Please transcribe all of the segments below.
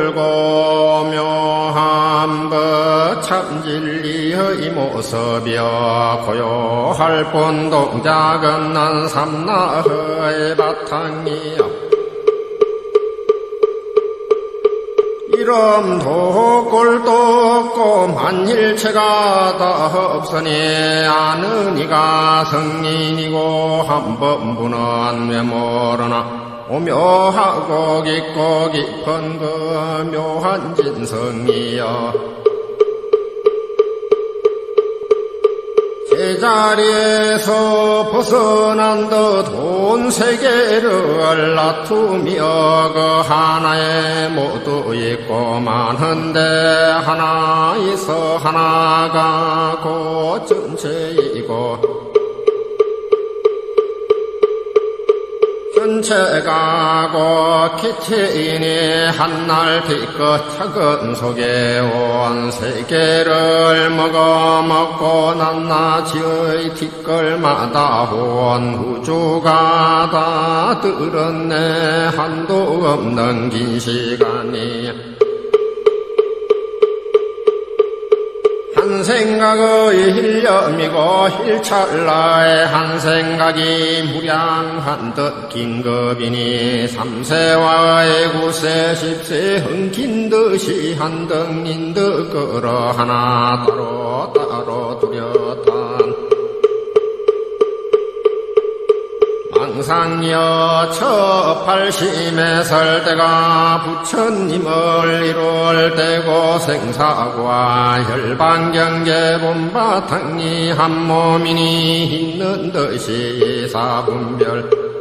둥글고 묘한 것 참진리의 모습이여 고요할 뿐 동작은 난 삼나의 바탕이여 이름도 꼴도 없고 만일체가 다 없으니 아는 이가 성인이고 한번부는 왜 모르나 오묘하고 깊고 깊은 그 묘한 진성이여 제자리에서 벗어난 듯 온 세계를 다투며 그 하나에 모두 있고 많은데 하나 있어 하나가 곧 전체이고 전체가 곧 기체이니 한날 뒤끝 작은 속에 온 세계를 먹고 낱낱이의 뒤끌마다 온 우주가 다 들었네 한도 없는 긴 시간이 한 생각의 일념이고 일찰나의 한 생각이 무량한 듯 긴급이니 3세와의 9세 10세 엉킨 듯이 한 덩인 듯 끌어 하나 따로 두렸단 망상이여 첫 80에 설 때가 부처님을 이룰 때고 생사과 혈반경계 본바탕이 한 몸이니 있는 듯이 사분별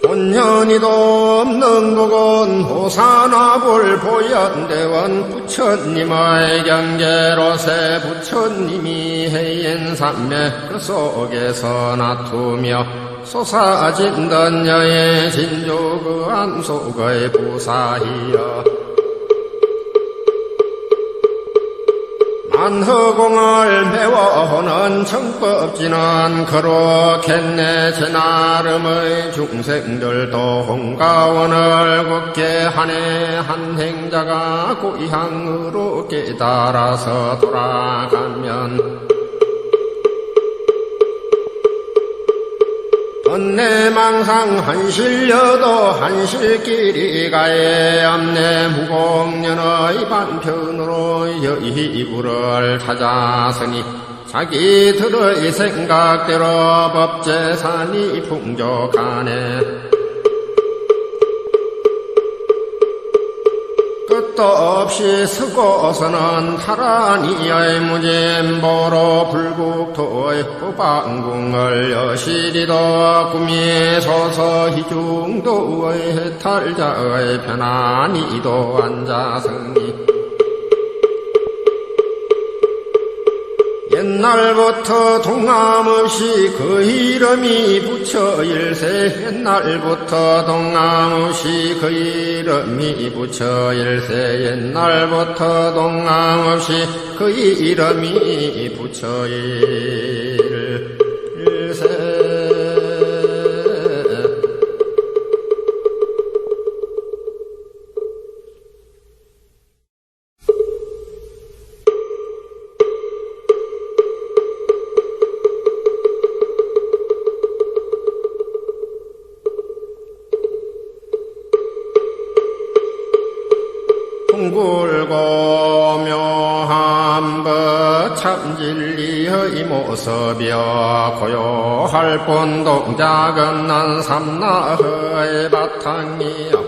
본연이도 없는 곡은 호사나불 보현대원 부처님의 경계로세 부처님이 해인산맥 그 속에서 나투며 솟아진던 여의 진조 그 안속의 부사이여 만허공을 메워오는 정법지는 그렇겠네 제 나름의 중생들도 홍가원을 굳게 하네 한 행자가 고향으로 깨달아서 돌아가면 번뇌망상 한실여도 한실길이 가에 암내 무공년의 반편으로 여의불을 찾아서니 자기들의 생각대로 법재산이 풍족하네 끝도 없이 서고서는 타라니의 무진보로 불국토의 후방궁을 여시리도 꿈이 소서희중도의 해탈자의 편안히도 앉아서니 옛날부터 동함없이 그 이름이 부처일세 옛날부터 동함없이 그 이름이 부처일세 옛날부터 동함없이 그 이름이 부처일세 둥글고 묘한 것 참진리의 모습이여 고요할 뿐 동작은 난 삼나의 바탕이여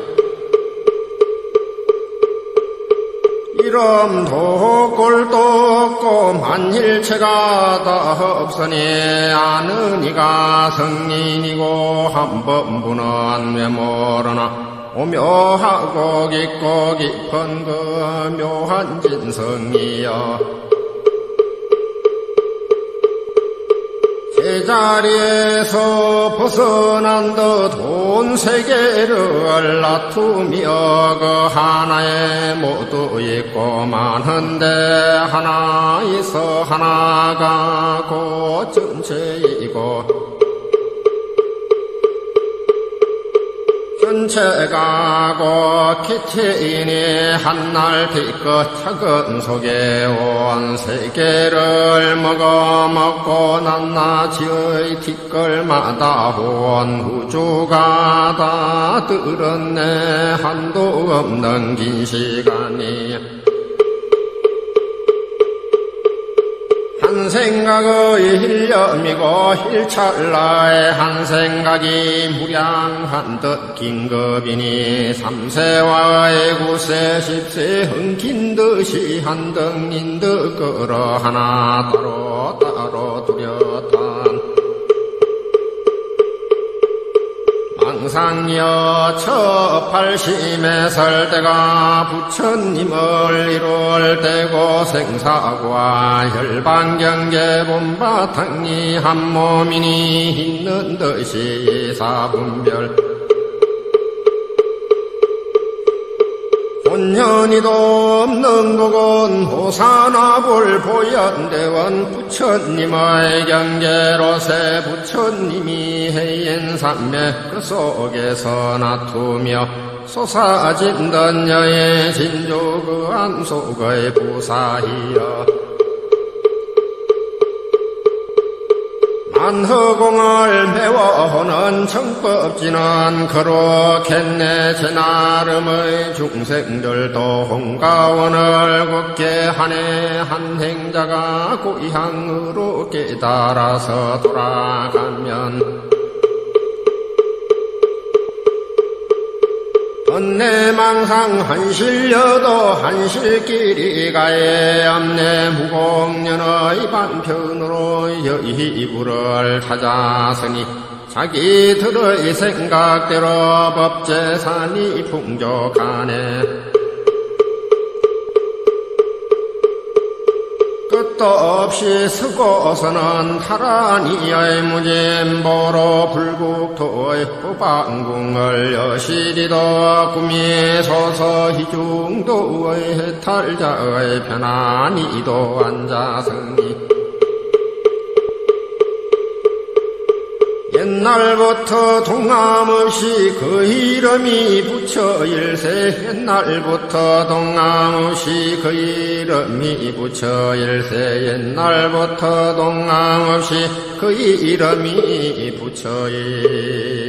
이름도 꼴도 없고 만일체가 다 없으니 아는 이가 성인이고 한번부는 왜 모르나 오묘하고 깊고 깊은 그 묘한 진성이여 제자리에서 벗어난 듯 온 세계를 다투며 그 하나에 모두 있고 많은데 하나 있어 하나가 곧 전체이고 전체가고 기체인이 한날 뒤끝 작은 속에 온 세계를 먹고 낱낱이의 뒤끌마다 온 우주가 다 들었네. 한도 없는 긴 시간이 한 생각의 일념이고 일찰나의 한 생각이 무량한 듯 긴급이니 3세와의 9세 10세 엉킨 듯이 한 덩인 듯 끌어 하나 따로 두렸단 망상여 첫 80에 설 때가 부처님을 이룰 때고 생사과 혈반경계 본바탕이 한 몸이니 있는 듯이 사분별 본연이도 없는 곡은 호사나불 보현대원 부처님의 경계로세 부처님이 해인산맥 그 속에서 나투며 솟아진던 여의 진조 그 안속의 부사이여 만허공을 메워오는 정법지는 그렇겠네. 제 나름의 중생들도 홍가원을 굳게 하네. 한 행자가 고향으로 깨달아서 돌아가면 번뇌망상 한실여도 한실길이 가에 암내 무공년의 반편으로 여의불을 찾아서니 자기들의 생각대로 법재산이 풍족하네. 끝도 없이 서고서는 타라니의 무진보로 불국토의 후방궁을 여시리도 구미 소서희중도의 해탈자의 편안히도 앉아서니 옛날부터 동남없이 그 이름이 부처일세. 옛날부터 동남없이 그 이름이 부처일세. 옛날부터 동남없이 그 이름이 부처일세.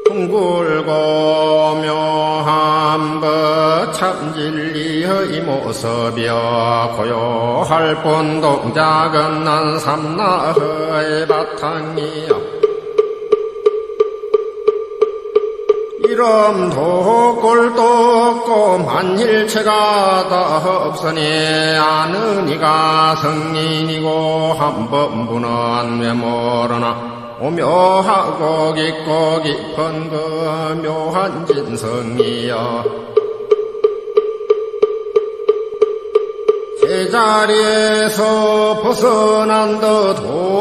둥글고 묘한 법 참진리의 모습이여 고요할 뿐 동작은 난 삼나의 바탕이여 이름도 꼴도 없고 만일체가 다 없으니 아는 이가 성인이고 한법부는 왜 모르나 오묘하고 깊고 깊은 그 묘한 진성이여 제자리에서 벗어난 듯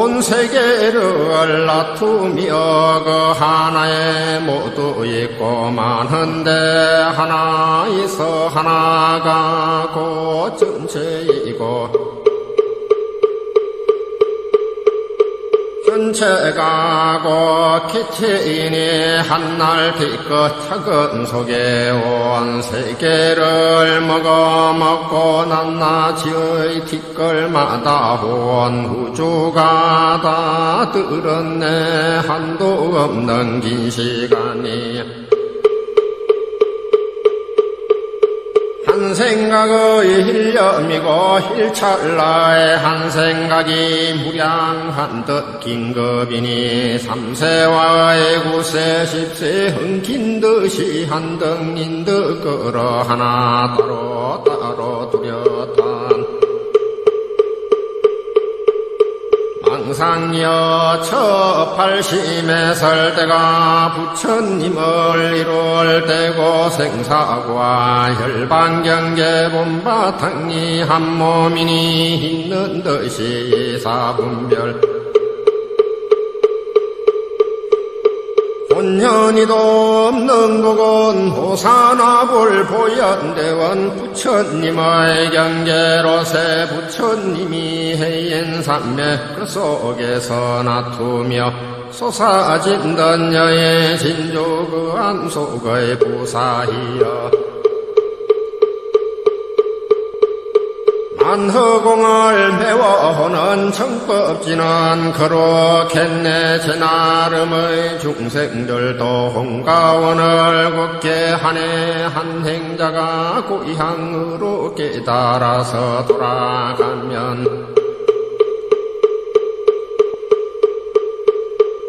온 세계를 나투며 그 하나에 모두 있고 많은데 하나 있어 하나가 곧 전체이고 전체가고 기체인이 한날 뒤끝 작은 속에 온 세계를 먹고 낱낱이의 뒤끌마다 온 우주가 다 들었네. 한도 없는 긴 시간이 한 생각의 일념이고 일찰나의 한 생각이 무량한 듯 긴급이니 3세와의 9세 10세 엉킨 듯이 한 덩인 듯 끌어 하나 따로 두렸단 망상여 처팔심에 설 때가 부처님을 이룰 때고 생사과 혈반경계 본바탕이 한 몸이니 있는 듯이 사분별 본현이도 없는 곡은 호사나불 보현대원 부처님의 경계로세 부처님이 해인산맥 그 속에서 나투며 솟아진던 여의 진조 그 안속의 부사이여 만허공을 메워오는 정법지는 거룩했네 제 나름의 중생들도 홍가원을 곱게 하네 한 행자가 고향으로 깨달아서 돌아가면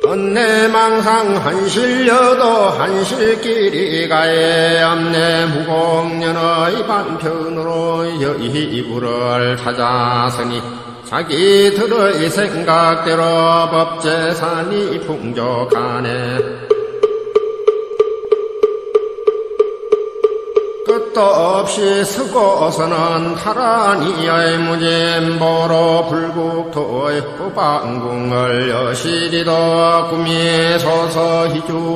번뇌망상 한실여도 한실길이 가에 암내 무공년의 반편으로 여의불을 찾아서니 자기들의 생각대로 법재산이 풍족하네 끝도 없이 서고서는 타라니의 무진보로 불국토의 후방궁을 여시리도 꿈이 소서희중도의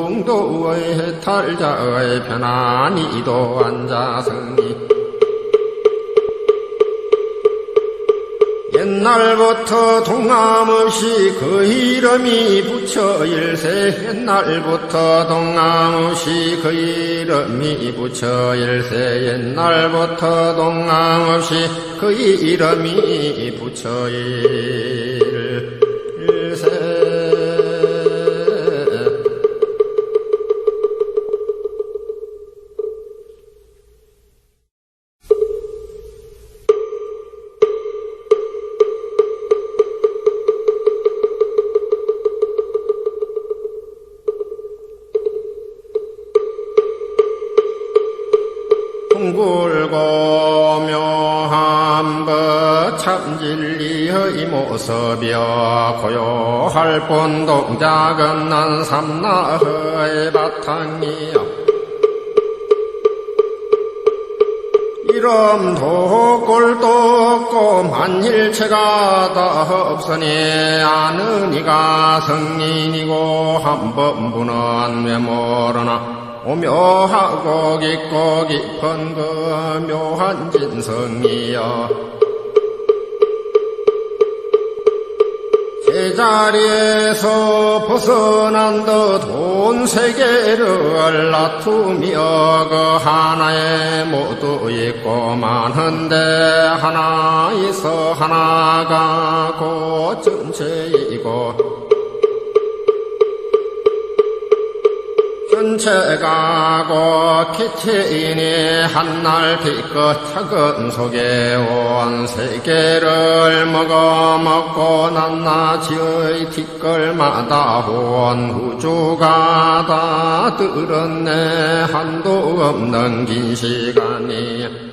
해탈자의 편안히도 앉아서니 옛날부터 동함없이 그 이름이 부처일세 옛날부터 동함없이 그 이름이 부처일세 옛날부터 동함없이 그 이름이 부처일세 둥글고 묘한 법 참진리의 모습이여 고요할 뿐 동작은 난 삼나의 바탕이여 이름도 꼴도 없고 만일체가 다 없으니 아는 이가 성인이고 한법부는 왜 모르나 오묘하고 깊고 깊은 그 묘한 진성이여 제자리에서 벗어난 듯 온 세계를 놔두며 그 하나에 모두 있고 많은데 하나 있어 하나가 곧 전체이고 전체가 곧 기체이니 한날 빛끝 작은 속에 온 세계를 먹고 낱낱이의 뒷걸마다 온 우주가 다 들었네 한도 없는 긴 시간이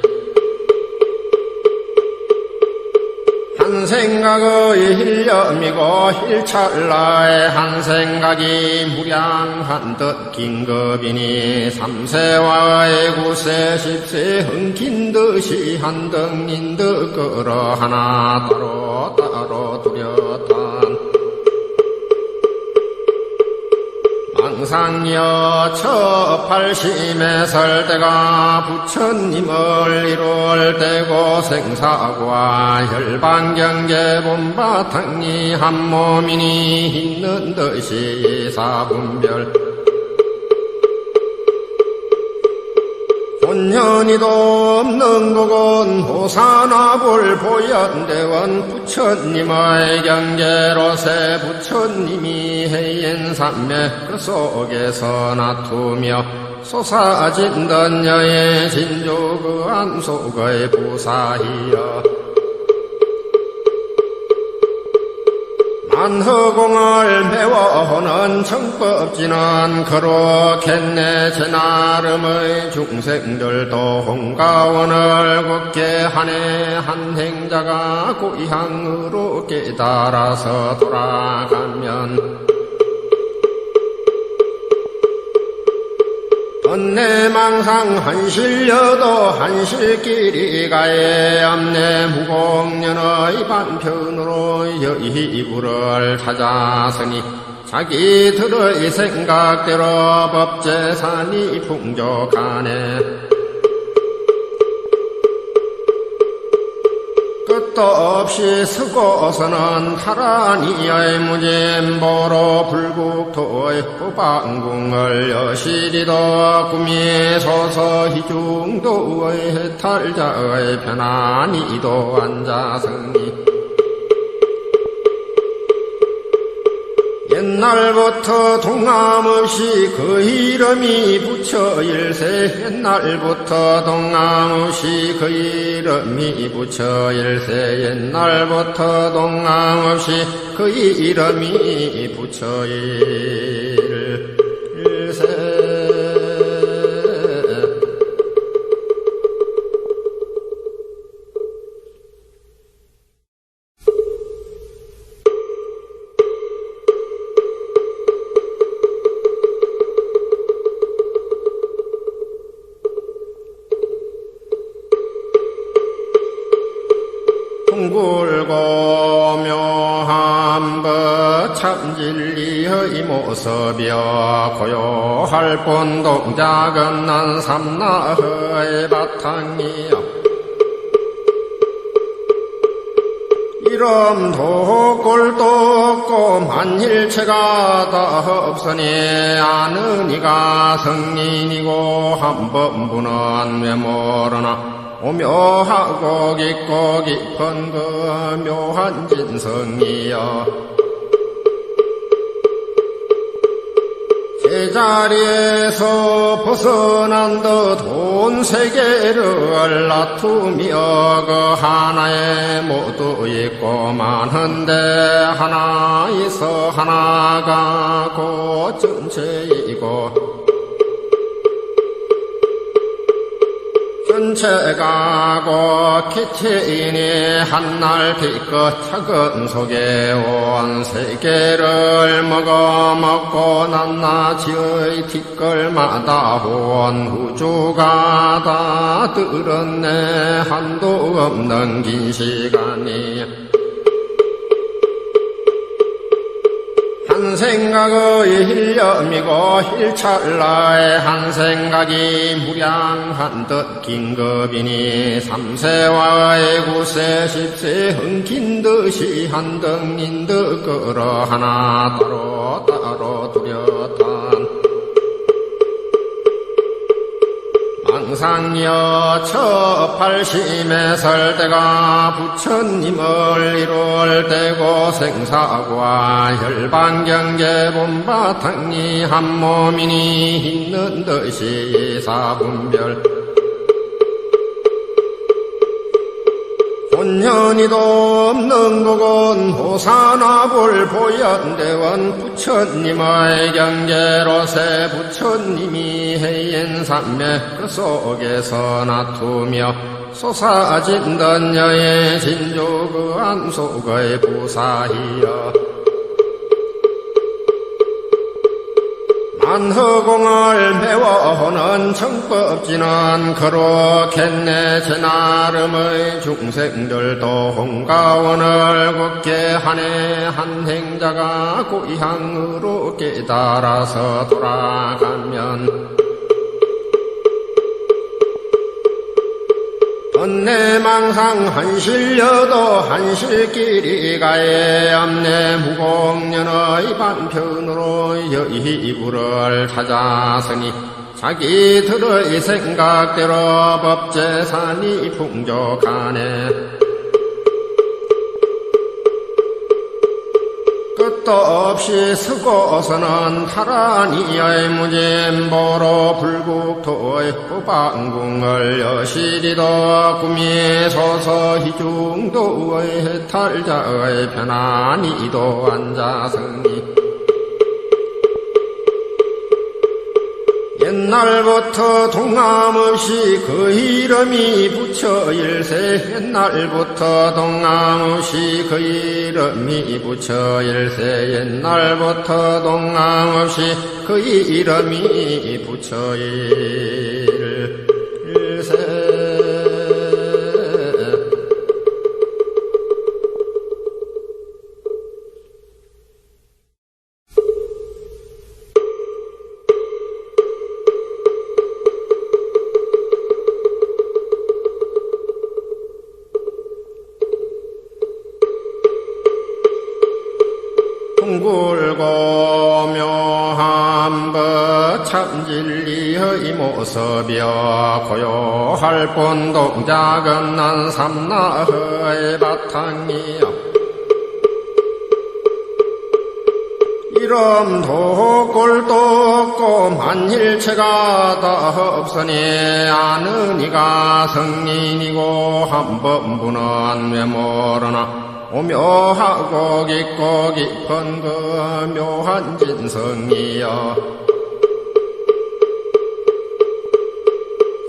한 생각의 일념이고 일찰나의 한 생각이 무량한 듯 긴급이니 3세와의 9세 10세 흥긴 듯이 한 덩인 듯 끌어 하나 따로 두렸단 망상여 처팔심에 설 때가 부처님을 이룰 때고 생사과 혈반경계 본바탕이 한 몸이니 있는 듯이 사분별 본현이도 없는 곡은 호사나불 보현대원 부처님의 경계로세 부처님이 해인산맥 그 속에서 나투며 솟아진던 여의 진조 그 안속의 부사이여 만허공을 메워오는 정법지는 거룩했네. 제 나름의 중생들도 홍가원을 걷게 하네. 한 행자가 고향으로 깨달아서 돌아가면 번뇌망상 한실여도 한실길이 가에 암내 무공년의 반편으로 여의불을 찾아서니 자기들의 생각대로 법제산이 풍족하네. 끝도 없이 서고서는 타라니의 무진보로 불국토의 후방궁을 여시리도 꿈이 소서희중도의 해탈자의 편안히도 앉아서니 옛날부터 동남없이 그 이름이 붙여일세. 옛날부터 동남없이 그 이름이 붙여일세. 옛날부터 동남없이 그 이름이 붙여일세. 둥글고 묘한 것 참진리의 모습이여 고요할 뿐 동작은 난 삼나의 바탕이여 이름도 꼴도 없고 만일체가 다 없으니 아는 이가 성인이고 한번부는 왜 모르나 오묘하고 깊고 깊은 그 묘한 진성이여 제자리에서 벗어난 듯 온 세계를 다투며 그 하나에 모두 있고 많은데 하나 있어 하나가 곧 전체이고 전체가 곧 기체이니 한날 뒤끝 작은 속에 온 세계를 먹고 낱낱이의 뒤끌마다 온 우주가 다 들었네. 한도 없는 긴 시간이 한 생각의 일념이고 일찰나의 한 생각이 무량한 듯 긴급이니 3세와의 9세 10세 흥긴 듯이 한 덩인 듯 끌어 하나 따로 두렸단 망상여 첫 팔심에 설 때가 부처님을 이룰 때고 생사과 혈반경계 본바탕이 한 몸이니 있는 듯이 사분별 본연이도 없는 곡은 호사나불 보현대원 부처님의 경계로세 부처님이 해인산맥 그 속에서 나투며 솟아진던 여의 진조 그 안속의 부사이여 만허공을 메워오는 정법지는 거룩했네. 제 나름의 중생들도 홍가원을 걷게 하네. 한 행자가 고향으로 깨달아서 돌아가면 번뇌망상 한실여도 한실길이 가에 암내 무공년의 반편으로 여의불을 찾아서니 자기들의 생각대로 법제산이 풍족하네. 끝도 끝도 없이 서고서는 타라니의 무진보로 불국토의 후방궁을 여시리도 꿈이 소서희중도의 해탈자의 편안히도 앉아서니 옛날부터 동남없이 그 이름이 붙여일세 옛날부터 동남없이 그 이름이 붙여일세 옛날부터 동남없이 그 이름이 붙여일세 둥글고 묘한 것 참진리의 모습이여 고요할 뿐 동작은 난 삼나의 바탕이여 이름도 꼴도 없고 만일체가 다 없으니 아는 이가 성인이고 한번부는 왜 모르나 오묘하고 깊고 깊은 그 묘한 진성이여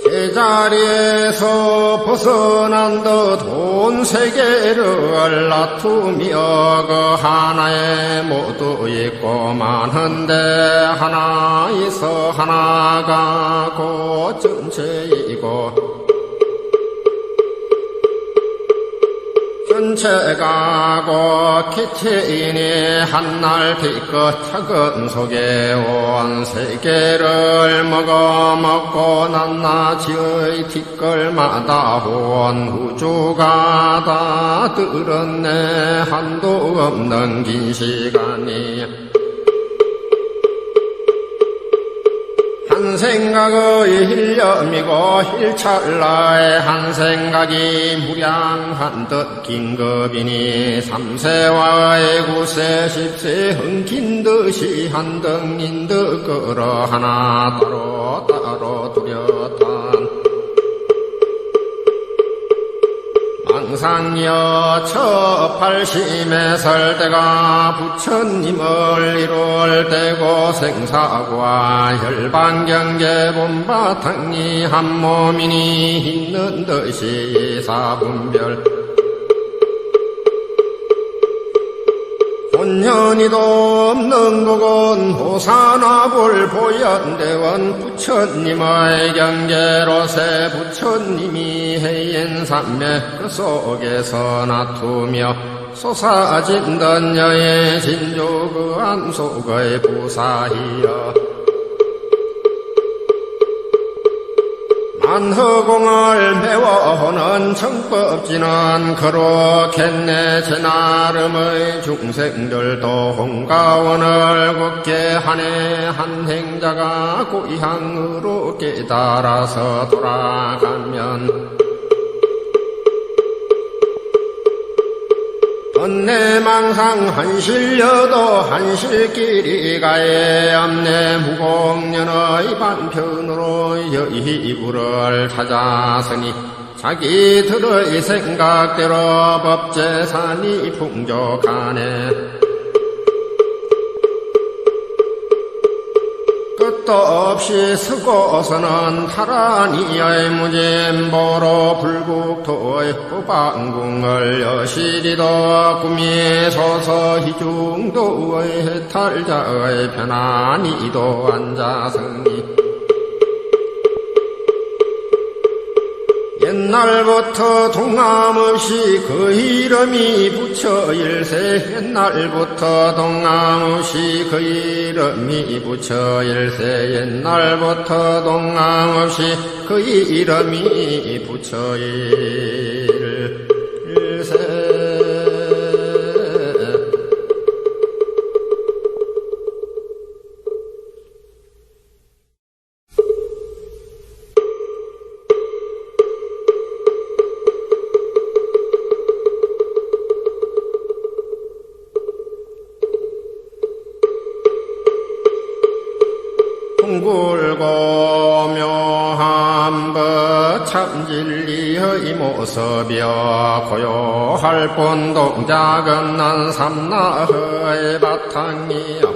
제자리에서 벗어난 듯 온 세계를 다투며 그 하나에 모두 있고 많은데 하나 있어 하나가 곧 전체이고 전체가 곧 기체이니 한날 뒤끝 작은 속에 온 세계를 먹고 낱낱이의 뒤끌마다 온 우주가 다 들었네 한도 없는 긴 시간이 한 생각의 일념이고 일찰나의 한 생각이 무량한 듯 긴급이니 3세와의 9세 10세 흥긴 듯이 한 덩인 듯 끌어 하나 따로 두렸단 망상이여 저 팔심에 설 때가 부처님을 이룰 때고 생사과 혈반경계 본바탕이 한 몸이니 있는 듯이 사분별 본연이도 없는 곡은 호사나불 보현대원 부처님의 경계로세 부처님이 해인산맥 그 속에서 나투며 솟아진던 여의 진조 그 안속의 부사이여 만허공을 메워오는 정법지는 그렇겠네 제 나름의 중생들도 홍가원을 굳게 하네 한 행자가 고향으로 깨달아서 돌아가면 번뇌망상 한실려도 한실길이 가에 암내 무공년의 반편으로 여의불을 찾아서니 자기들의 생각대로 법제산이 풍족하네 끝도 없이 서고서는 타라니의 무진보로 불국토의 후방궁을 여시리도 꿈이 소서희중도의 해탈자의 편안히도 앉아서니 옛날부터 동남없이 그 이름이 붙여일세 옛날부터 동남없이 그 이름이 붙여일세 옛날부터 동남없이 그 이름이 붙여일세 참 진리의 모습이여 고요할 뿐 동작은 난 삼나의 바탕이여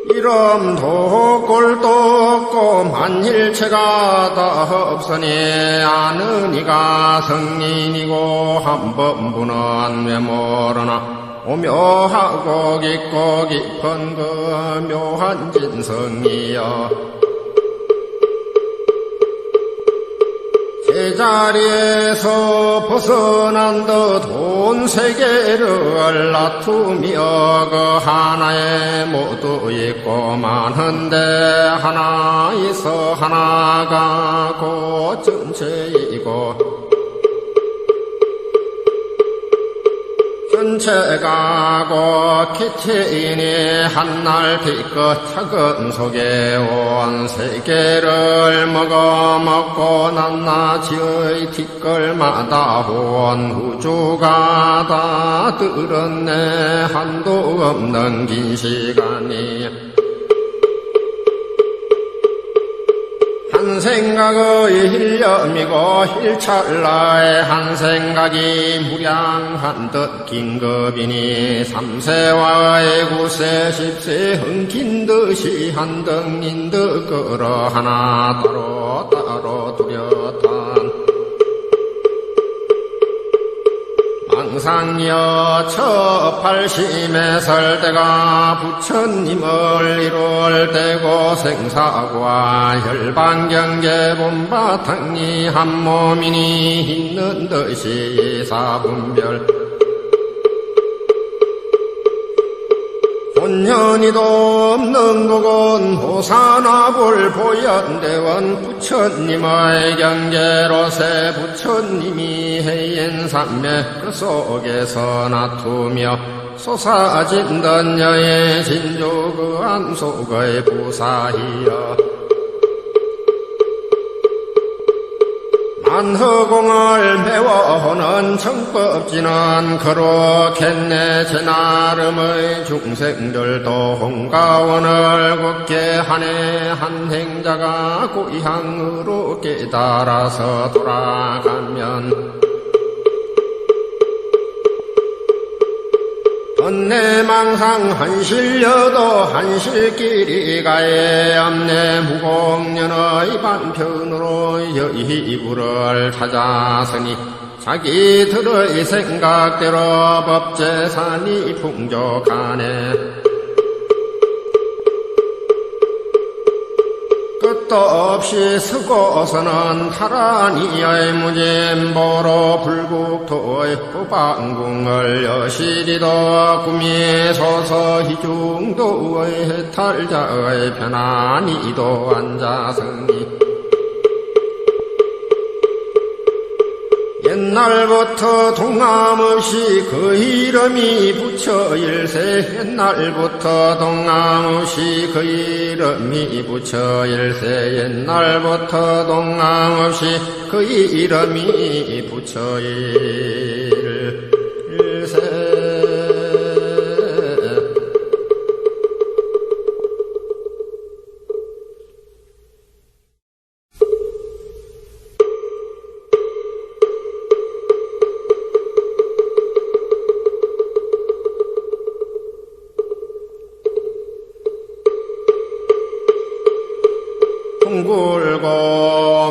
이름도 꼴도 없고 만일체가 다 없으니 아는 이가 성인이고 한번부는 왜 모르나 오묘하고 깊고 깊은 그 묘한 진성이여 제자리에서 벗어난 듯 온 세계를 다투며 그 하나에 모두 있고 많은데 하나 있어 하나가 곧 전체이고 전체가 곧 기체이니 한날 뒤끝 작은 속에 온 세계를 먹고 낱낱이의 뒤끌마다 온 우주가 다 들었네 한도 없는 긴 시간이 한 생각의 일념이고 일찰나의 한 생각이 무량한 듯 긴급이니 3세와의 9세 10세 엉킨 듯이 한 덩인 듯 끌어 하나 따로 두렸단 망상이여 첫 팔심에 설 때가 부처님을 이룰 때고 생사과 혈반경계 본바탕이 한 몸이니 있는 듯이 사분별 본연이도 없는 곡은 호사나불 보현대원 부처님의 경계로세 부처님이 해인산맥 그 속에서 나투며 솟아진던 여의 진조 그 안속의 부사이여 만허공을 메워오는 정법지는 그렇겠네 제 나름의 중생들도 홍가원을 굳게 하네 한 행자가 고향으로 깨달아서 돌아가면 번뇌망상 한실려도 한실길이 가에 암내 무공년의 반편으로 여의불을 찾았으니 자기들의 생각대로 법재산이 풍족하네 끝도 없이 서고서는 타라니의 무진보로 불국토의 후방궁을 여시리도 꿈이 소서희중도의 해탈자의 편안히도 앉아서니 옛날부터 동함없이 그 이름이 붙여일세 옛날부터 동함없이 그 이름이 붙여일세 옛날부터 동함없이 그 이름이 붙여일세 둥글고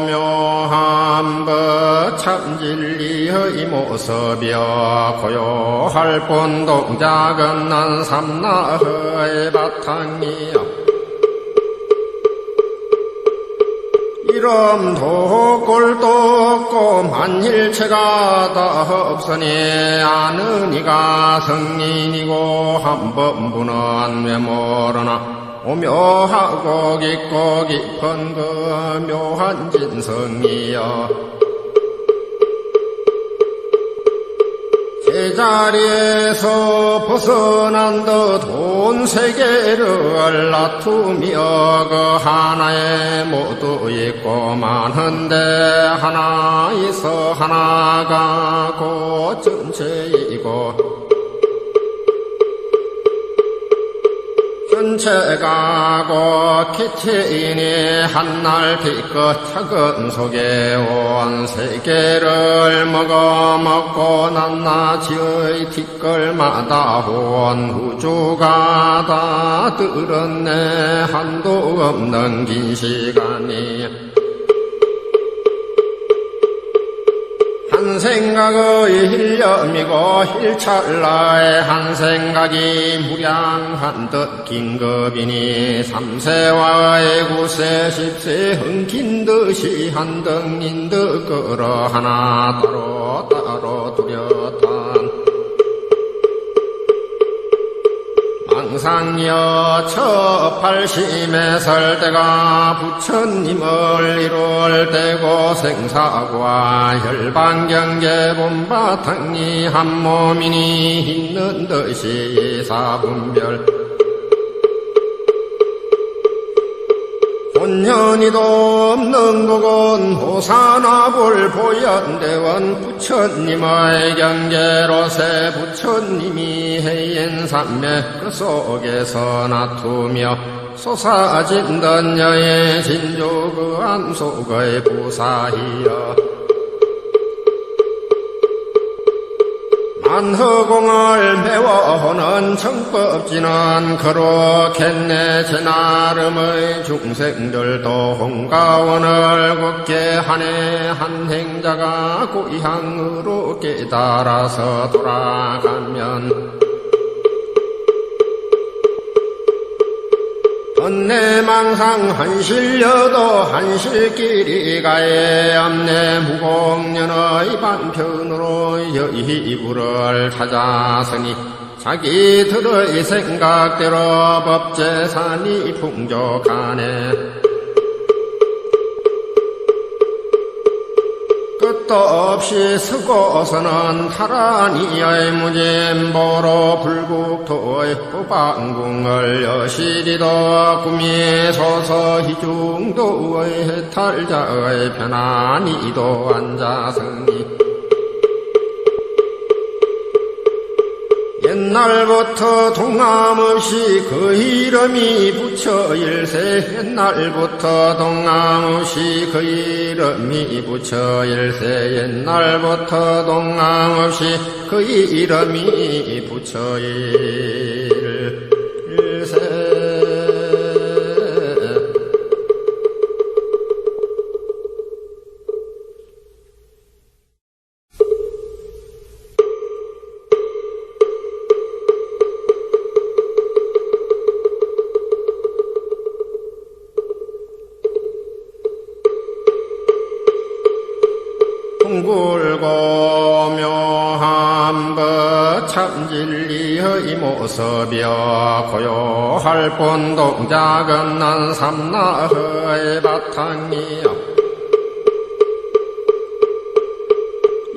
묘한 것 참진리의 모습이여 고요할 뿐 동작은 난 삼나의 바탕이여 이름도 꼴도 없고 만일체가 다 없으니 아는 이가 성인이고 한번부는 왜 모르나 오묘하고 깊고 깊은 그 묘한 진성이여 제자리에서 벗어난 듯 온 세계를 다투며 그 하나에 모두 있고 많은데 하나 있어 하나가 곧 전체이고 전체 가고 기체인이 한날 기껏 작은 속에 온 세계를 먹고 낱낱이의 티끌마다 온 우주가 다 들었네. 한도 없는 긴 시간이 한 생각의 일념이고 일찰나의 한 생각이 무량한 듯 긴급이니 3세와의 9세 10세 흥긴 듯이 한 덩인 듯 끌어 하나 따로 두렸단 망상여 첫 80에 설 때가 부처님을 이룰 때고 생사과 혈반경계 본바탕이 한 몸이니 있는 듯이 사분별 본연이도 없는 곡은 호사나불 보현대원 부처님의 경계로세 부처님이 해인산맥 그 속에서 나투며 솟아진던 여의 진조 그 안속의 부사이여 만허공을 메워오는 정법지는 그렇겠네. 제 나름의 중생들도 홍가원을 굳게 하네. 한 행자가 고향으로 깨달아서 돌아가면 번뇌망상 한실려도 한실길이 가에 암내 무공년의 반편으로 여의불을 찾아서니 자기들의 생각대로 법재산이 풍족하네. 끝도 없이 서고서는 타라니의 무진보로 불국토의 후방궁을 여시리도 구미 소서희중도의 해탈자의 편안히도 앉아서니 옛날부터 동함없이 그 이름이 붙여일세. 옛날부터 동함없이 그 이름이 붙여일세. 옛날부터 동함없이 그 이름이 붙여일세. 둥글고 묘한 것 참진리의 모습이여 고요할 뿐 동작은 난 삼나의 바탕이여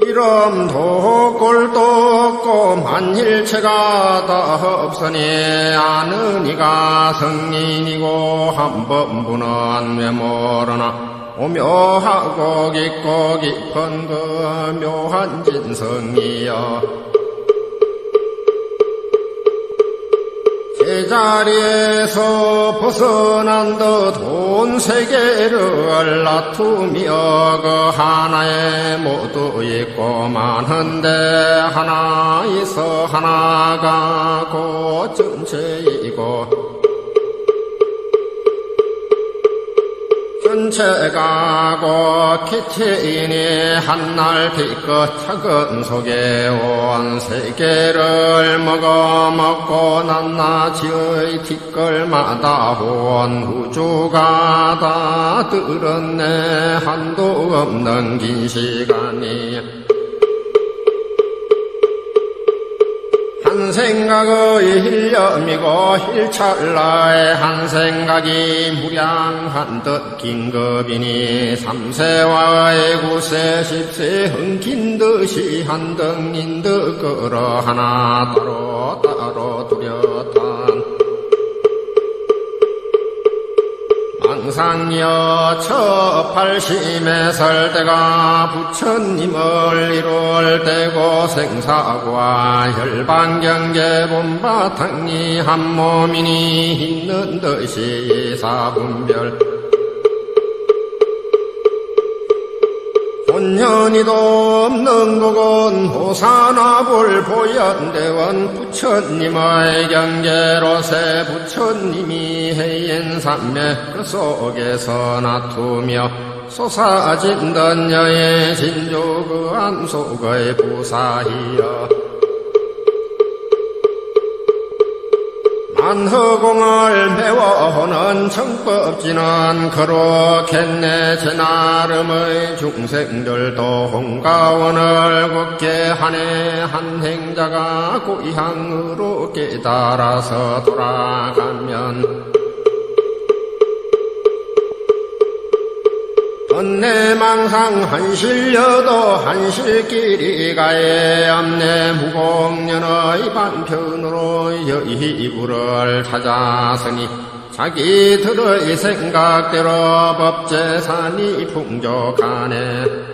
이름도 꼴도 없고 만일체가 다 없으니 아는 이가 성인이고 한 번분은 왜 모르나 오묘하고 깊고 깊은 그 묘한 진성이여 제자리에서 벗어난 듯 온 세계를 나투며 그 하나에 모두 있고 많은데 하나 있어 하나가 곧 전체이고 전체 가고 기체인이 한날 기껏 작은 속에 온 세계를 먹고 낱낱이의 티끌마다 온 우주가 다 들었네. 한도 없는 긴 시간이 한 생각의 일념이고 일찰나의 한 생각이 무량한 듯 긴급이니 3세와의 9세 10세 흥긴 듯이 한 덩인 듯 끌어 하나 따로 두렸단 망상여 처팔심에 설 때가 부처님을 이룰 때고 생사과 혈반경계 본바탕이 한 몸이니 있는 듯이 사분별 본연이도 없는 곡은 호사나불 보현대원 부처님의 경계로세 부처님이 해인산맥 그 속에서 나투며 솟아진던 여의 진조 그 안속의 부사이여 만허공을 메워오는 정법지는 거룩했네 제 나름의 중생들도 홍가원을 굳게 하네 한 행자가 고향으로 깨달아서 돌아가면 번뇌망상 한실여도 한실길이 가에 암내 무공년의 반편으로 여의불을 찾아서니 자기들의 생각대로 법재산이 풍족하네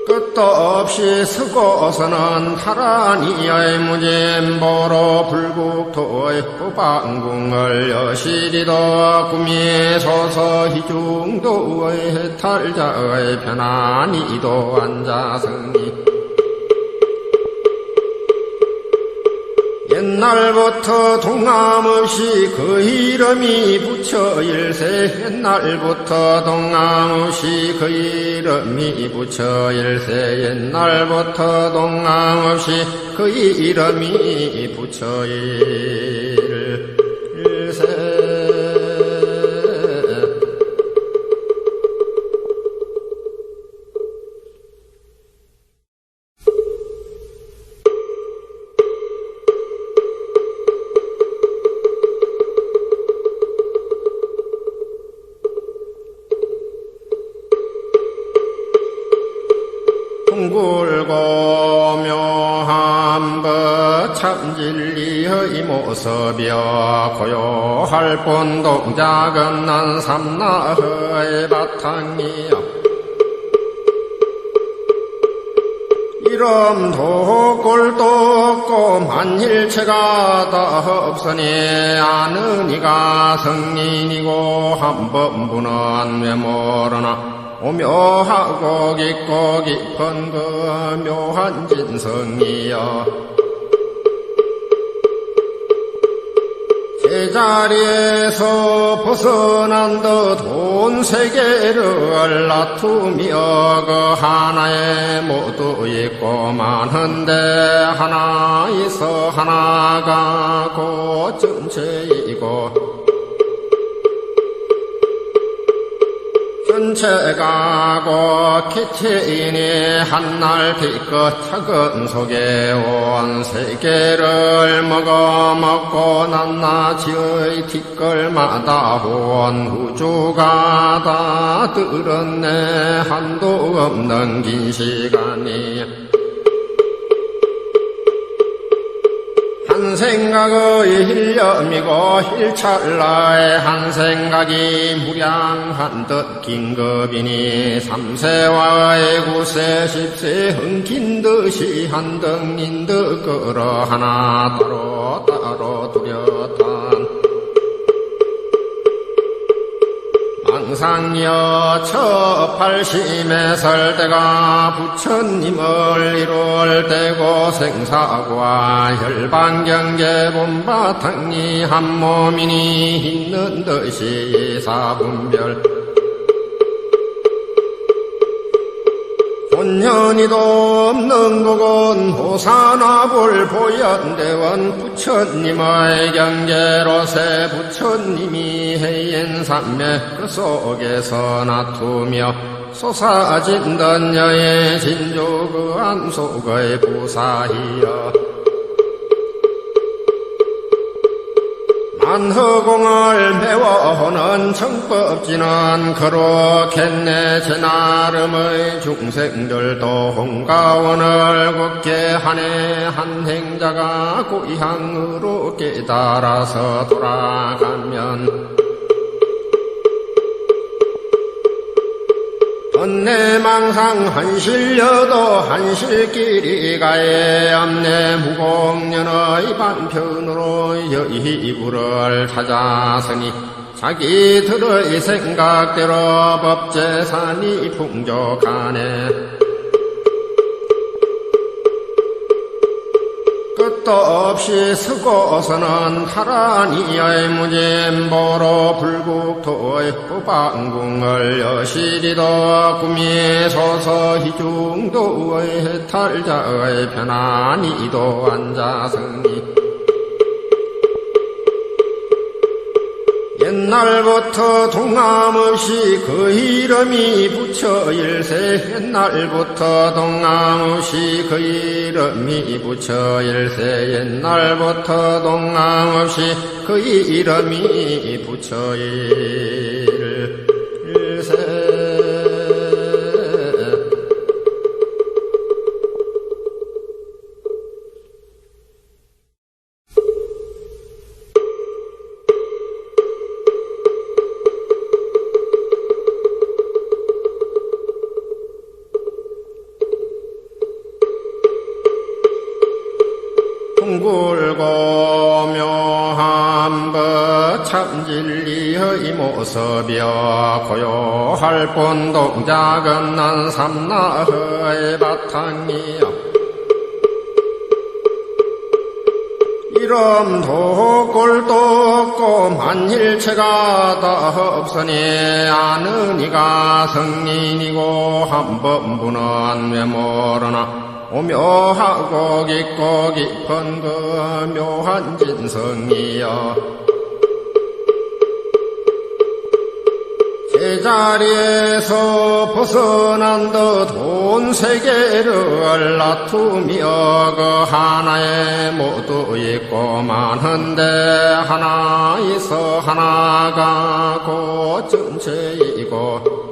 끝도 없이 서고서는 타라니의 무진보로 불국토의 후방궁을 여시리도 구미 소서희중도의 해탈자의 편안히도 앉아서니 옛날부터 동남없이 그 이름이 붙여일세 옛날부터 동남없이 그 이름이 붙여일세 옛날부터 동남없이 그 이름이 붙여일세 둥글고 묘한 것 참진리의 모습이여 고요할 뿐 동작은 난 삼나의 바탕이여 이름도 꼴도 없고 만일체가 다 없으니 아는 이가 성인이고 한번부는 왜 모르나 오묘하고 깊고 깊은 그 묘한 진성이여 제자리에서 벗어난 듯 온 세계를 놔두며 그 하나에 모두 있고 많은데 하나 있어 하나가 곧 전체이고 전체가 곧 기체이니 한날 빛끝 작은 속에 온 세계를 먹고 낱낱이의 뒷걸마다 온 우주가 다 들었네 한도 없는 긴 시간이 한 생각의 일념이고 일찰나의 한 생각이 무량한 듯 긴급이니 3세와의 9세 10세 흥긴 듯이 한 덩인 듯 끌어 하나 따로 두렸단 망상여 처팔심에 설 때가 부처님을 이룰 때고 생사과 혈반경계 본바탕이 한 몸이니 있는 듯이 사분별 본연이도 없는 곡은 호사나불 보현대원 부처님의 경계로세 부처님이 해인산맥 그 속에서 나투며 솟아진던 여의 진조 그 안속의 부사이여 만허공을 메워오는 정법지는 거룩했네. 제 나름의 중생들도 홍가원을 굳게 하네. 한 행자가 고향으로 깨달아서 돌아가면 번뇌망상 한실려도 한실길이 가에 암내 무공년의 반편으로 여의불을 찾아서니 자기들의 생각대로 법제산이 풍족하네. 끝도 없이 서고서는 타라니의 무진보로 불국토의 후방궁을 여시리도 구미 소서희중도의 해탈자의 편안히도 앉아서니 옛날부터 동남없이 그 이름이 붙여일세. 옛날부터 동남없이 그 이름이 붙여일세. 옛날부터 동남없이 그 이름이 붙여일세. 둥글고 묘한 것 참진리의 모습이여 고요할 뿐 동작은 난 삼나의 바탕이여 이름도 꼴도 없고 만일체가 다 없으니 아는 이가 성인이고 한번부는 왜 모르나 오묘하고 깊고 깊은 그 묘한 진성이여 제자리에서 벗어난 듯 온 세계를 놔두며 그 하나에 모두 있고 많은데 하나 있어 하나가 곧 전체이고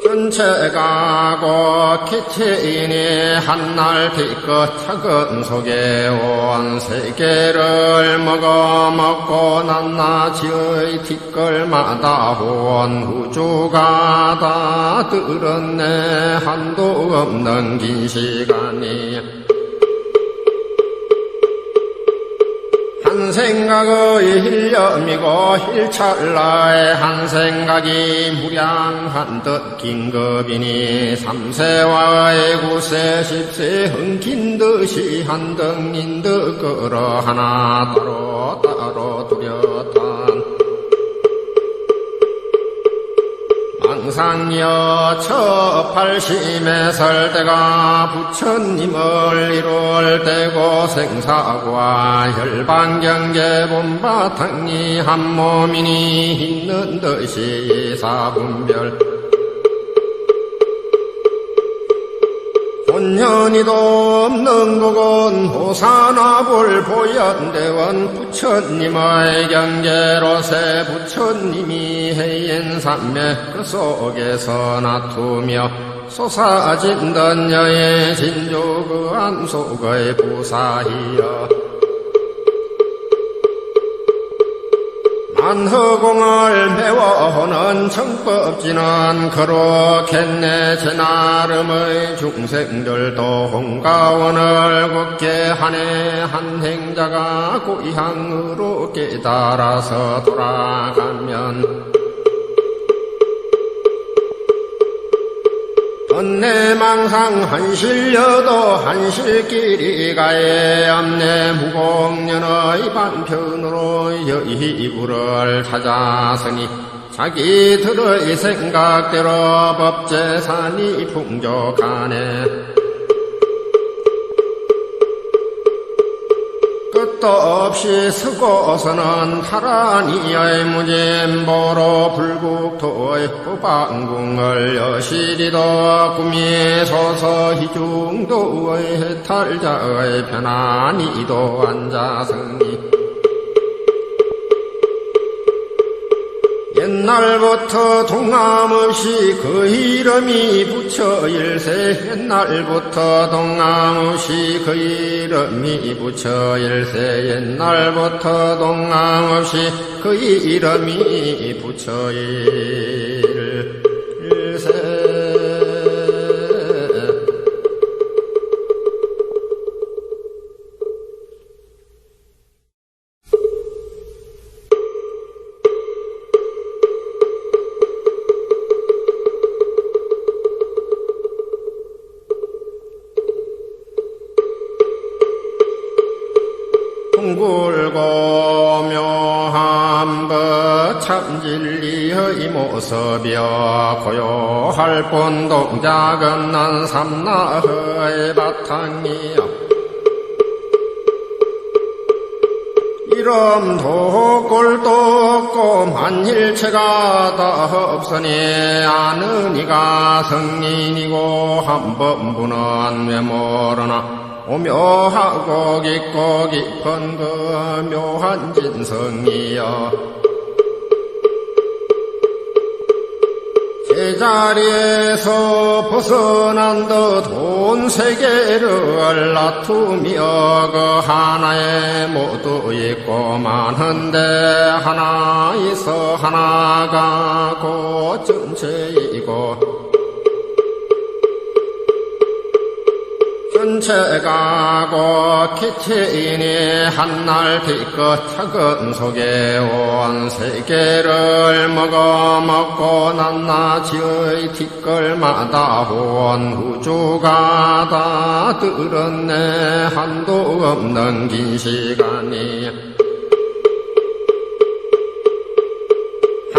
전체가 곧 기체이니 한날 뒤끝 작은 속에 온 세계를 먹고 낱낱이의 뒤끌마다 온 우주가 다 들었네. 한도 없는 긴 시간이 한 생각의 일념이고 일찰나의 한 생각이 무량한 듯 긴급이니 3세와의 9세 10세 흥긴 듯이 한 덩인 듯 끌어 하나 따로 두렸단 망상여 첫 팔심에 설 때가 부처님을 이룰 때고 생사과 혈반경계 본바탕이 한 몸이니 있는 듯이 사분별 본연이도 없는 곡은 호사나불 보현대원 부처님의 경계로세 부처님이 해인산맥 그 속에서 나투며 솟아진던 여의 진조 그 안속의 부사이여 만허공을 메워오는 정법지는 거룩했네. 제 나름의 중생들도 홍가원을 굳게 하네. 한 행자가 고향으로 깨달아서 돌아가면 번뇌망상 한실려도 한실길이 가에 암내 무공년의 반편으로 여의불을 찾아서니 자기들의 생각대로 법제산이 풍족하네. 끝도 끝도 없이 서고서는 타라니의 무진보로 불국토의 후방궁을 여시리도 구미에 서서 희중도의 해탈자의 편안히도 앉아서니 옛날부터 동남없이 그 이름이 붙여일세 옛날부터 동남없이 그 이름이 붙여일세 옛날부터 동남없이 그 이름이 붙여일세 둥글고 묘한 것 참진리의 모습이여 고요할 뿐 동작은 난 삼나의 바탕이여 이름도 꼴도 없고 만일체가 다 없으니 아는 이가 성인이고 한 번분은 왜 모르나 오묘하고 깊고 깊은 그 묘한 진성이여 제자리에서 벗어난 듯 온 세계를 다투며 그 하나에 모두 있고 많은데 하나 있어 하나가 곧 전체이고 전체가 곧 기체이니 한날 뒤끝 작은 속에 온 세계를 먹고 낱낱이의 뒤끌마다 온 우주가 다 들었네 한도 없는 긴 시간이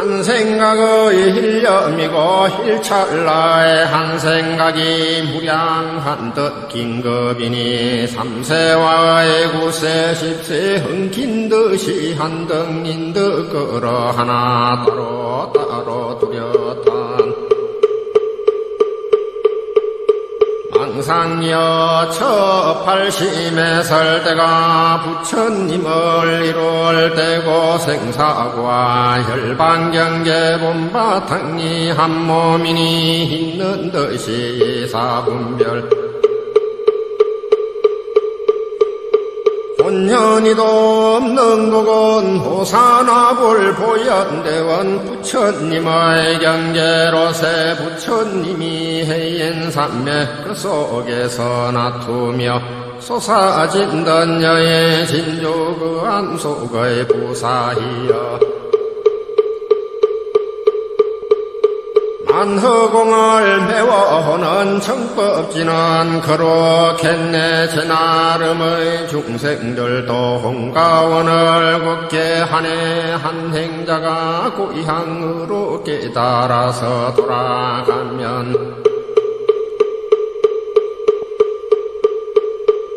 한 생각의 일념이고 일찰나의 한 생각이 무량한 듯 긴급이니 3세와의 9세 10세 흥긴 듯이 한 덩인 듯 끌어 하나 따로 두렸단 망상여 첫 팔심에 설 때가 부처님을 이룰 때고 생사과 혈반경계 본바탕이 한 몸이니 있는 듯이 사분별 본연이도 없는 곡은 호사나불 보현대원 부처님의 경계로세 부처님이 해인산맥 그 속에서 나투며 솟아진던 여의 진조 그 안속의 부사이여 만허공을 메워오는 정법지는 그렇겠네 제 나름의 중생들도 홍가원을 굳게 하네 한 행자가 고향으로 깨달아서 돌아가면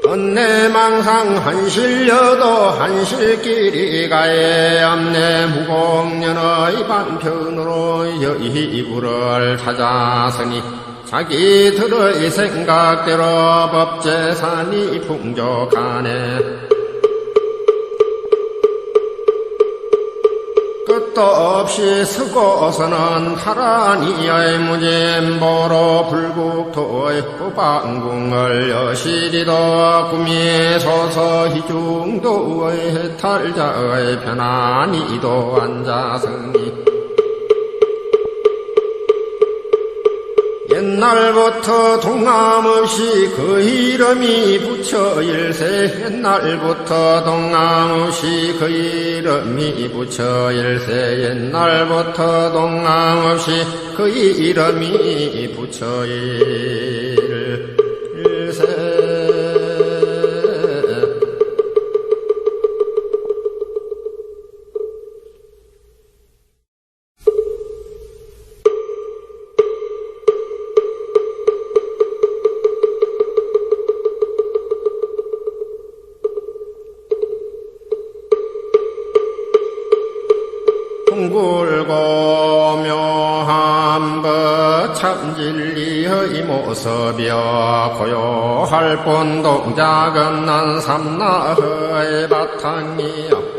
번뇌망상 한실려도 한실길이 가에 암내 무공년의 반편으로 여의불을 찾아서니 자기들의 생각대로 법재산이 풍족하네 끝도 없이 서고서는 타라니의 무진보로 불국토의 후방궁을 여시리도 구미에 서서 희중도의 해탈자의 편안히도 앉아서니 옛날부터 동남없이 그 이름이 붙여일세 옛날부터 동남없이 그 이름이 붙여일세 옛날부터 동남없이 그 이름이 붙여일세 참진리의 모습이여 고요할 뿐 동작은 난 삼나의 바탕이여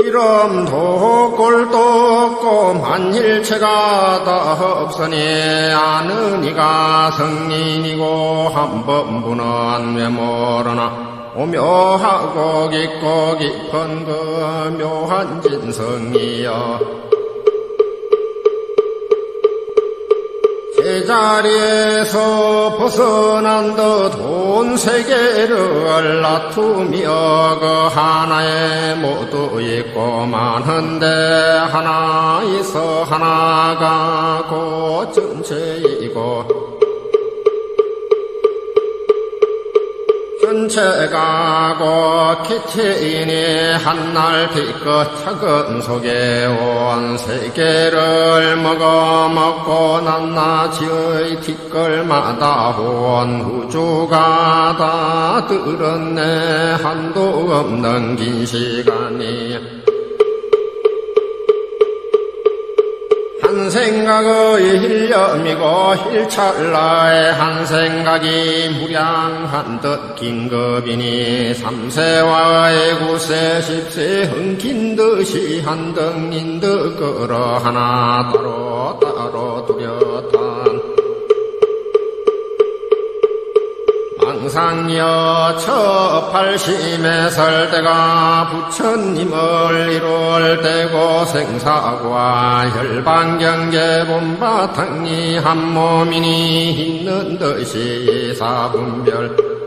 이름도 꼴도 없고 만일체가 다 없으니 아는 이가 성인이고 한 번부는 왜 모르나 오묘하고 깊고 깊은 그 묘한 진성이여 제자리에서 벗어난 듯 온 세계를 다투며 그 하나에 모두 있고 많은데 하나 있어 하나가 곧 전체이고 전체가 곧 기체이니 한날 빛끝 작은 속에 온 세계를 먹고 낱낱이의 티끌마다 온 우주가 다 들었네 한도 없는 긴 시간이 한 생각의 일념이고 일찰나의 한 생각이 무량한 듯 긴급이니 3세와의 9세 10세 흥긴 듯이 한 덩인 듯 끌어 하나 따로 뚜렷한 망상이여 첫 팔심에 설 때가 부처님을 이룰 때고 생사과 혈반경계 본바탕이 한 몸이니 있는 듯이 사분별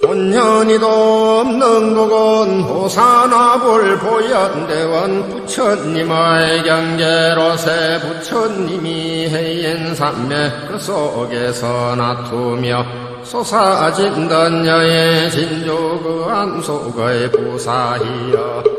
본연이도 없는 곡은 호사나불 보현대원 부처님의 경계로세 부처님이 해인산맥 그 속에서 나투며 솟아진던 여의 진조 그 안속의 부사이여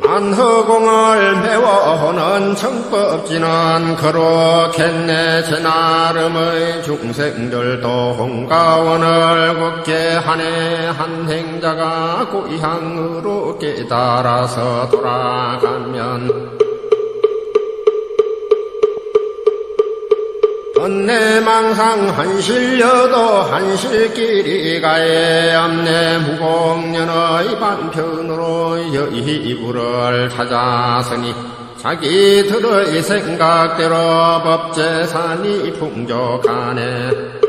만허공을 메워오는 정법지는 그렇겠네 제 나름의 중생들도 홍가원을 굳게 하네 한 행자가 고향으로 깨달아서 돌아가면 번뇌망상 한실려도 한실길이 가에 암내 무공년의 반편으로 여의불을 찾아서니 자기들의 생각대로 법재산이 풍족하네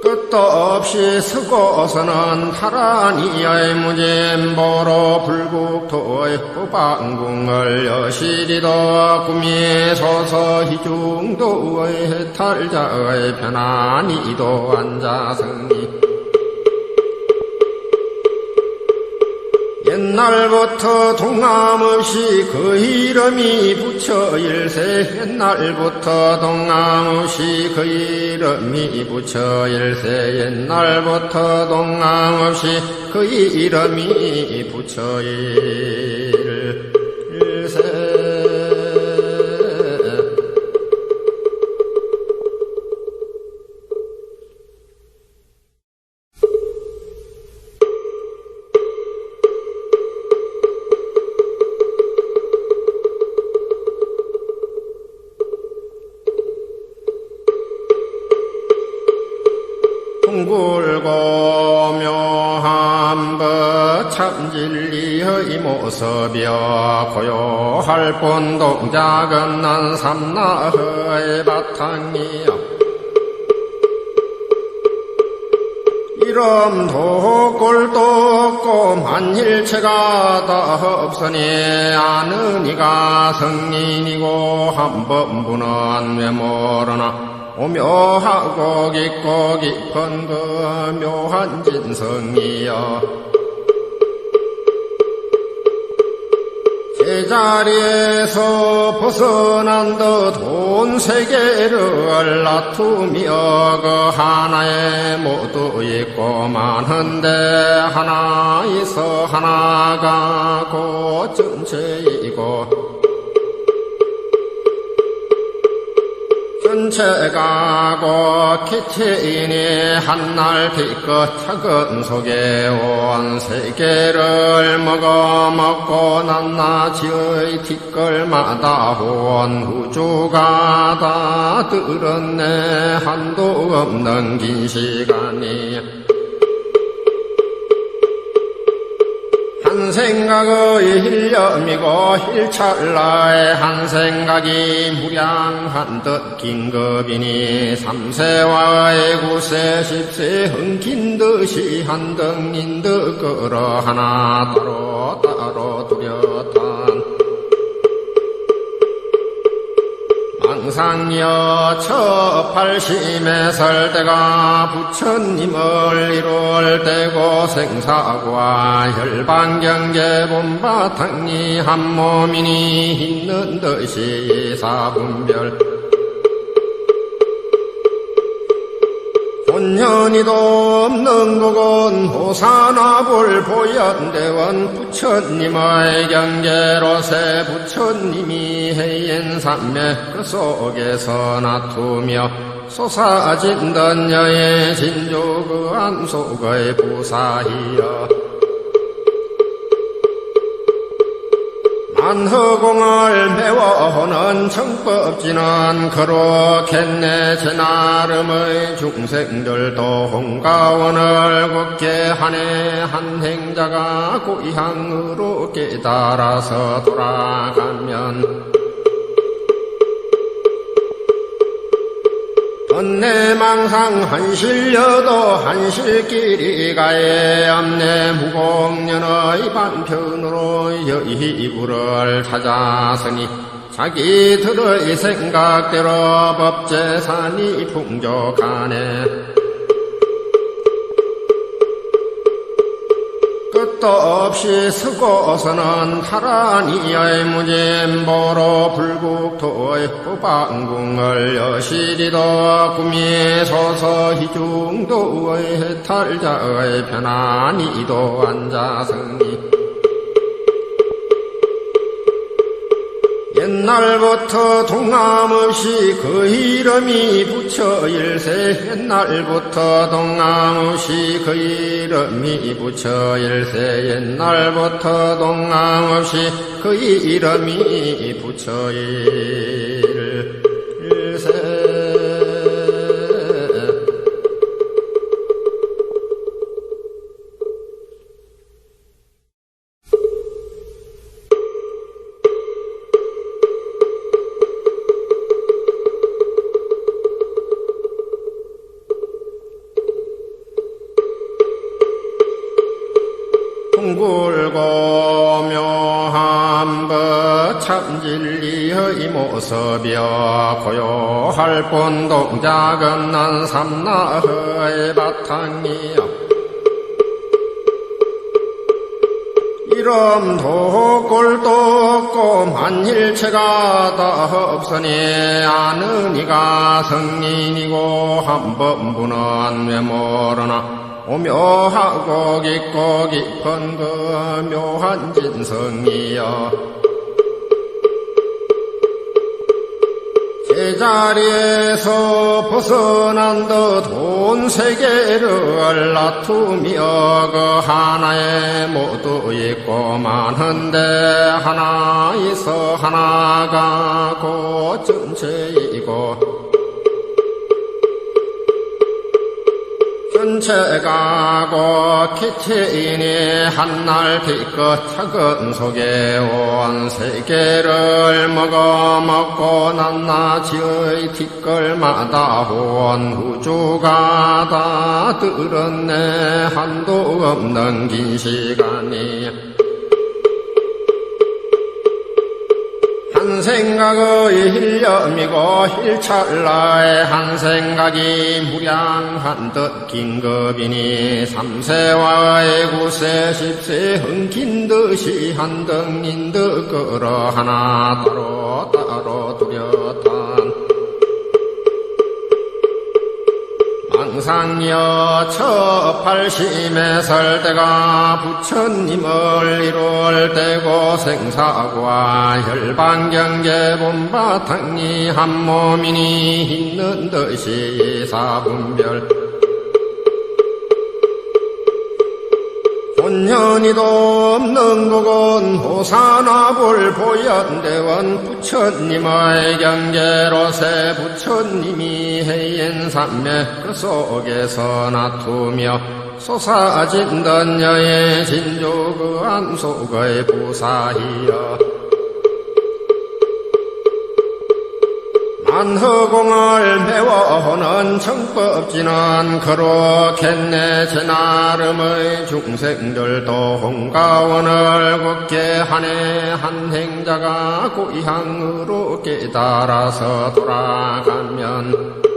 끝도 없이 서고서는 타라니의 무진보로 불국토의 후방궁을 여시리도 구미 소서희중도의 해탈자의 편안히도 앉아서니 옛날부터 동남없이 그 이름이 붙여일세 옛날부터 동남없이 그 이름이 붙여일세 옛날부터 동남없이 그 이름이 붙여일세 둥글고 묘한 것 참진리의 모습이여 고요할 뿐 동작은 난 삼나의 바탕이여 이름도 꼴도 없고 만일체가 다 없으니 아는 이가 성인이고 한 번부는 왜 모르나 오묘하고 깊고 깊은 그 묘한 진성이여 제자리에서 벗어난 듯 온 세계를 다투며 그 하나에 모두 있고 많은데 하나 있어 하나가 곧 전체이고 전체 가고 기체인이 한날 기껏 작은 속에 온 세계를 먹고 낱낱이의 티끌마다 온 우주가 다 들었네. 한도 없는 긴 시간이 한 생각의 일념이고 일찰나의 한 생각이 무량한 듯 긴급이니 3세와의 9세 10세 흥긴 듯이 한 덩인 듯 끌어 하나 따로 뚜렷한 망상여 첫 팔심에 설 때가 부처님을 이룰 때고 생사과 혈반경계 본바탕이 한 몸이니 있는 듯이 사분별 본연이도 없는 곡은 호사나불 보현대원 부처님의 경계로세 부처님이 해인산맥 그 속에서 나투며 솟아진던 여의 진조 그 안속의 부사이여 만허공을 메워오는 정법지는 그렇겠네. 제 나름의 중생들도 홍가원을 굳게 하네. 한 행자가 고향으로 깨달아서 돌아가면 번뇌망상 한실려도 한실길이 가에 암내 무공년의 반편으로 여의불을 찾아서니 자기들의 생각대로 법재산이 풍족하네. 끝도 없이 서고서는 타라니의 무진보로 불국토의 후방궁을 여시리도 구미 소서희중도의 해탈자의 편안히도 앉아서니 옛날부터 동남없이 그 이름이 부처일세. 옛날부터 동남없이 그 이름이 부처일세. 옛날부터 동남없이 그 이름이 부처일세. 둥글고 묘한 법 참진리의 모습이여 고요할 뿐 동작은 난 삼나의 바탕이여 이름도 꼴도 없고 만일체가 다 없으니 아는 이가 성인이고 한 번분은 왜 모르나 오묘하고 깊고 깊은 그 묘한 진성이여 제자리에서 벗어난 듯 온 세계를 놔두며 그 하나에 모두 있고 많은데 하나 있어 하나가 곧 전체이고 전체 가고 기체인이 한날 기껏 작은 속에 온 세계를 먹고 낱낱이의 티끌마다 온 우주가 다 들었네. 한도 없는 긴 시간이 한 생각의 일념이고 일찰나의 한 생각이 무량한 듯 긴급이니 3세와의 9세 10세 흥긴 듯이 한 덩인 듯 끌어 하나 따로 뚜렷한 정상이여 처팔심에 설 때가 부처님을 이룰 때고 생사과 혈반경계 본바탕이 한 몸이니 있는 듯이 사분별 본연이도 없는 곡은 호사나불 보현대원 부처님의 경계로세 부처님이 해인산매 그 속에서 나투며 솟아진던 여의 진조 그 안속의 부사이여 만허공을 메워오는 정법지는 거룩했네 제 나름의 중생들도 홍가원을 곱게 하네 한 행자가 고향으로 깨달아서 돌아가면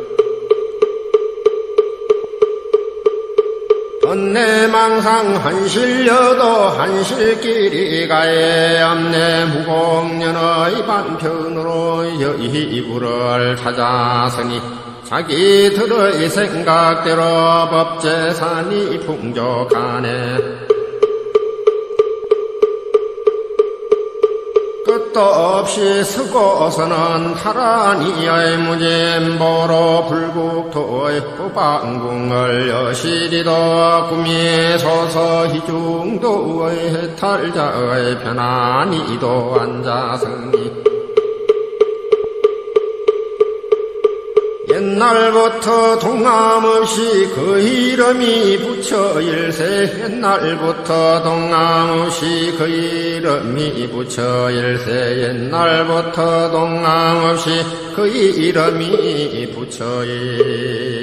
번뇌망상 한실려도 한실길이 가에 암내 무공년의 반편으로 여의불을 찾아서니 자기들의 생각대로 법재산이 풍족하네 끝도 없이 서고서는 타라니의 무진보로 불국토의 후방궁을 여시리도 구미 소서희중도의 해탈자의 편안히도 앉아서니 옛날부터 동남없이 그 이름이 부처일세 옛날부터 동남없이 그 이름이 부처일세 옛날부터 동남없이 그 이름이 부처일